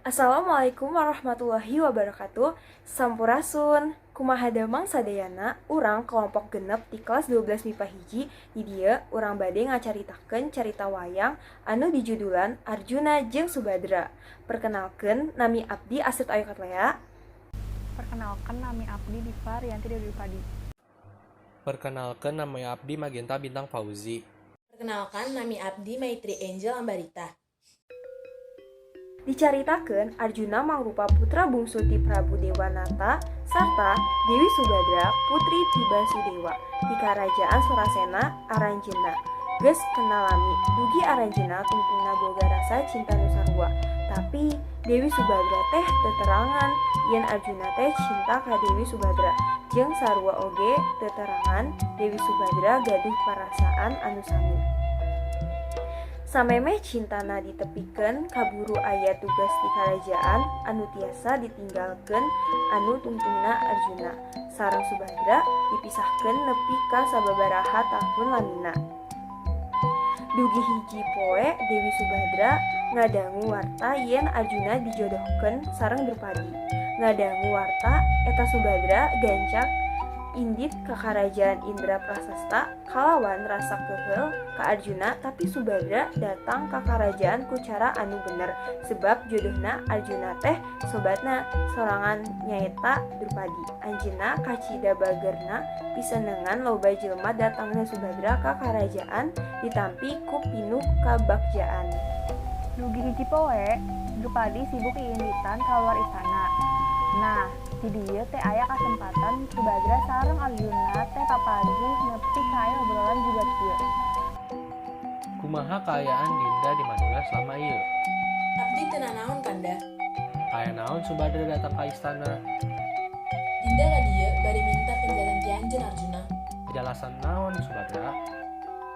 Assalamualaikum warahmatullahi wabarakatuh. Sampurasun. Kumaha damang sadayana urang kelompok genep di kelas 12 MIPA hiji. Di dieu urang bade ngacaritakeun carita wayang anu dijudulan Arjuna jeung Subadra. Perkenalkeun nami abdi Asep Ayu Katlea. Perkenalkan nami abdi Diva Rianti Dewi Padi. Perkenalkan nama abdi Magenta Bintang Fauzi. Perkenalkan nami abdi Maitri Angel Ambarita. Dicaritakeun Arjuna mangrupa putra bungsu ti Prabu Dewanata sarta Dewi Subadra putri ti Basudewa di Karajaan Surasena Aranjeuna. Geus kenalami dugi Aranjeuna tungtungna boga rasa cinta nu sarua. Tapi Dewi Subadra teh teu terangan yen Arjuna teh cinta ka Dewi Subadra. Jeung sarua oge teu terangan Dewi Subadra gaduh parasaan anu sami. Samemeh cintana ditepikeun kaburu aya tugas di karajaan anu tiasa ditinggalkeun anu tungtungna Arjuna. Sareng Subadra dipisahkeun nepi ka sababaraha tahun lamina. Dugi hiji poe Dewi Subadra ngadangu warta yen Arjuna dijodohkeun sareng Drupadi. Ngadangu warta eta Subadra gancak indit ka karajaan Indra Prasasta kalawan rasa keheul ka Arjuna, tapi Subadra datang ka karajaan ku cara anu bener sebab jodohna Arjuna teh sobatna sorangan nyaeta Drupadi. Anjeunna kacida bagerna pisenengan loba jelema datangna Subadra ka karajaan ditampi ku pinuh kabagjaan. Dugi hiji poe, Drupadi sibuk iinditan kaluar istana. Nah, di dieu teh aya kasempatan Subadra sareng Arjuna teh papanggih nepi ka aya obrolan juga kieu. Kumaha kaayaan Dinda di Madura selama ieu? Abdi teu nanaon kanda. Aya naon Subadra datang ka istana? Dinda ka dieu bari minta penjalantian jeung Arjuna. Jelasan naon Subadra?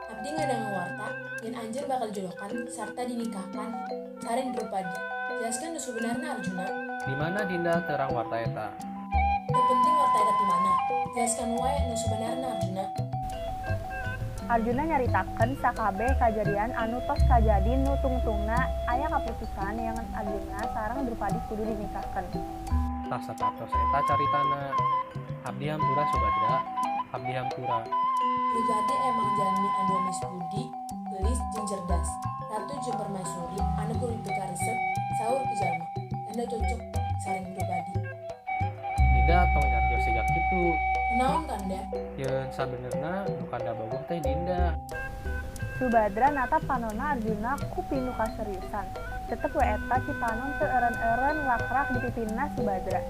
Abdi ngadangu warta yen anjeun bakal dijodohkan sarta dinikahkan sareng Drupadi. Jelaskeun nu sebenarna Arjuna. Di mana Dinda terang warta eta? Teu penting warta eta di mana. Jelaskan wae nu sebenarna Arjuna. Arjuna nyaritakeun sakabeh kajadian anu tos kajadi nu tungtungna aya kaputusan yang Arjuna sareng Drupadi kudu dinikahkeun. Tah satartos eta caritana. Abdi hampura Subadra, abdi hampura. Drupadi emang jalmi anu geus budi, geulis jeung cerdas. Ratu jeung permaisuri anu kudu dipikaresep saur ku jalma. Anda cocok sareng Drupadi. Dinda tong nyarjo siga kitu. Naon kanda? Yeun sabenerna nu kanda bogoh teh Dinda. Subadra natap panonna Arjuna ku pinuh kaseriusan. Tetep we eta si panon teu eureun-eureun rak-rak di pipinna Subadra.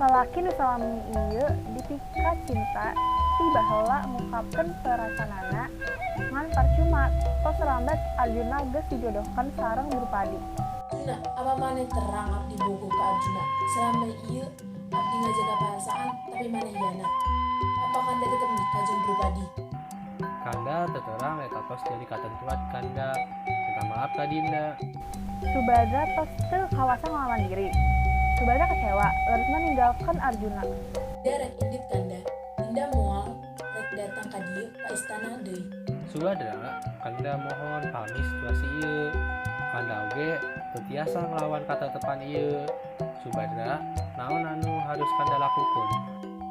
Lalaki nu salami ieu dipika cinta ti baheula ngungkapkeun perasanana ngan percuma tos lambat Arjuna geus dijodohkeun sareng Drupadi. Arjuna, apa maneh terang abdi bogoh ka Arjuna? Selama ieu abdi ngajaga perasaan tapi maneh hianat. Apa kanda tetep nikah jeung Drupadi? Kanda teu terang eta tos jadi katentuan kanda. Minta maaf ka Dinda. Subadra tos teu kawasa ngelawan diri. Subadra kecewa, laresna ninggalkeun Arjuna. Dinda rek indit kanda. Dinda moal rek datang ka dieu ka istana deui. Subadra, kanda mohon pahami situasi ieu. Kanda oge teu tiasa nglawan katetepan ieu. Subadra, naon anu harus kanda lakukeun?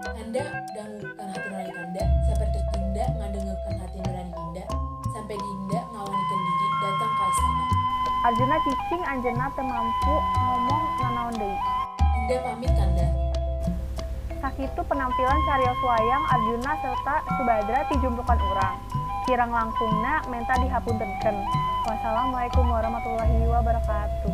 Kanda dangukeun hati nurani kanda sapertos Dinda ngadengeukeun hati nurani Dinda sampai Dinda ngawanikeun diri datang ka istana. Arjuna cicing anjeunna teu mampu ngomong nanaon deui. Dinda pamit kanda. Sakitu penampilan carios wayang Arjuna serta Subadra ti jumplukan urang. Kirang langkungna menta dihapuntenkeun. Wassalamualaikum warahmatullahi wabarakatuh.